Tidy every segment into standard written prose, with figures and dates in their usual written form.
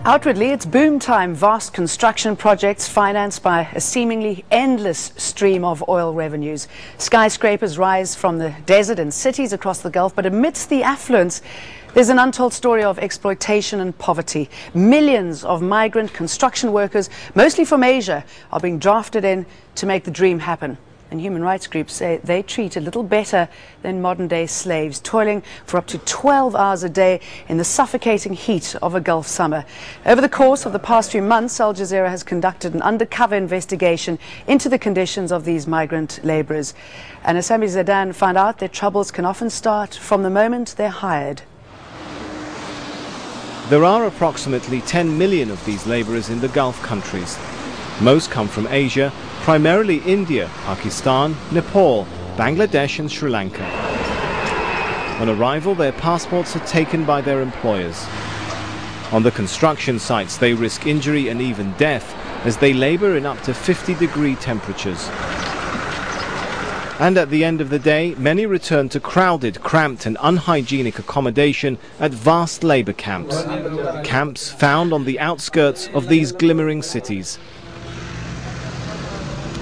Outwardly, it's boom time, vast construction projects financed by a seemingly endless stream of oil revenues. Skyscrapers rise from the desert in cities across the Gulf, but amidst the affluence, there's an untold story of exploitation and poverty. Millions of migrant construction workers, mostly from Asia, are being drafted in to make the dream happen. And human rights groups say they treat a little better than modern-day slaves, toiling for up to 12 hours a day in the suffocating heat of a Gulf summer. Over the course of the past few months, Al Jazeera has conducted an undercover investigation into the conditions of these migrant laborers. And as Sami Zaidan found out, their troubles can often start from the moment they're hired. There are approximately 10 million of these laborers in the Gulf countries. Most come from Asia, primarily India, Pakistan, Nepal, Bangladesh and Sri Lanka. On arrival, their passports are taken by their employers. On the construction sites, they risk injury and even death as they labor in up to 50-degree temperatures. And at the end of the day, many return to crowded, cramped and unhygienic accommodation at vast labor camps. Camps found on the outskirts of these glimmering cities.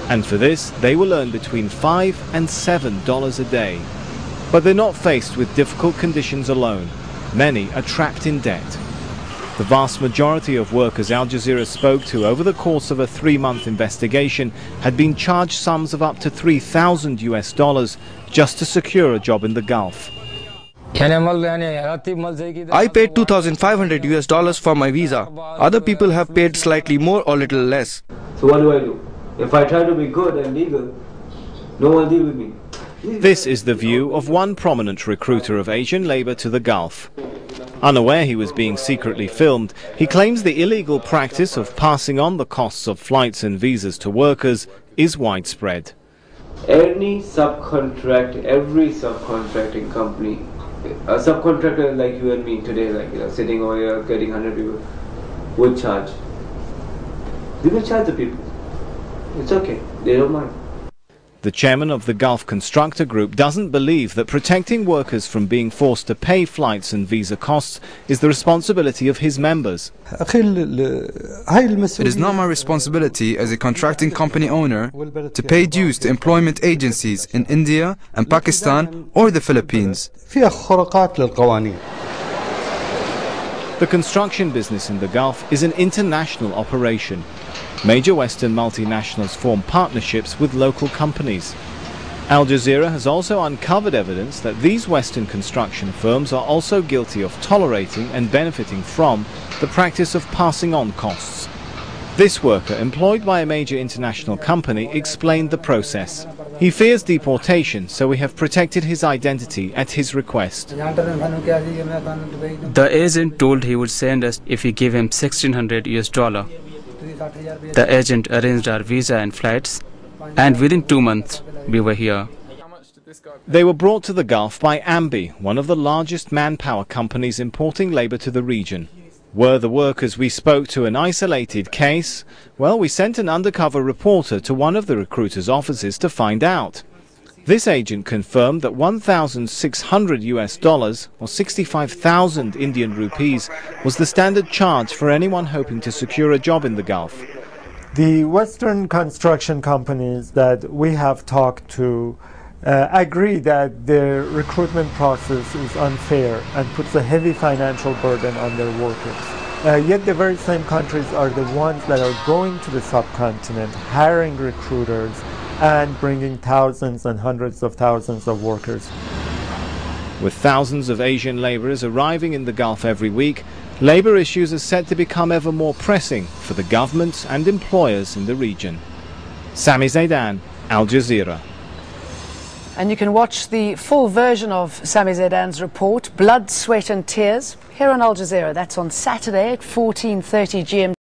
And for this, they will earn between $5 and $7 a day. But they're not faced with difficult conditions alone. Many are trapped in debt. The vast majority of workers Al Jazeera spoke to over the course of a 3-month investigation had been charged sums of up to $3,000 just to secure a job in the Gulf. I paid $2,500 for my visa. Other people have paid slightly more or little less. So what do? If I try to be good and legal, no one deal with me. This is the view of one prominent recruiter of Asian labor to the Gulf. Unaware he was being secretly filmed, he claims the illegal practice of passing on the costs of flights and visas to workers is widespread. Every subcontracting company, a subcontractor like you and me today, sitting over here getting 100 people, would charge. They will charge the people. It's okay, they don't mind. The chairman of the Gulf Constructor Group doesn't believe that protecting workers from being forced to pay flights and visa costs is the responsibility of his members. It is not my responsibility as a contracting company owner to pay dues to employment agencies in India and Pakistan or the Philippines. The construction business in the Gulf is an international operation. Major Western multinationals form partnerships with local companies. Al Jazeera has also uncovered evidence that these Western construction firms are also guilty of tolerating and benefiting from the practice of passing on costs. This worker, employed by a major international company, explained the process. He fears deportation, so we have protected his identity at his request. The agent told he would send us if we give him $1,600. The agent arranged our visa and flights, and within 2 months we were here. They were brought to the Gulf by Ambi, one of the largest manpower companies importing labor to the region. Were the workers we spoke to an isolated case? Well, we sent an undercover reporter to one of the recruiters' offices to find out. This agent confirmed that $1,600 or 65,000 Indian rupees was the standard charge for anyone hoping to secure a job in the Gulf. The Western construction companies that we have talked to agree that their recruitment process is unfair and puts a heavy financial burden on their workers. Yet the very same countries are the ones that are going to the subcontinent, hiring recruiters, and bringing thousands and hundreds of thousands of workers. With thousands of Asian laborers arriving in the Gulf every week, labor issues are set to become ever more pressing for the government and employers in the region. Sami Zaidan, Al Jazeera. And you can watch the full version of Sami Zaidan's report, Blood, Sweat and Tears, here on Al Jazeera. That's on Saturday at 14:30 GMT.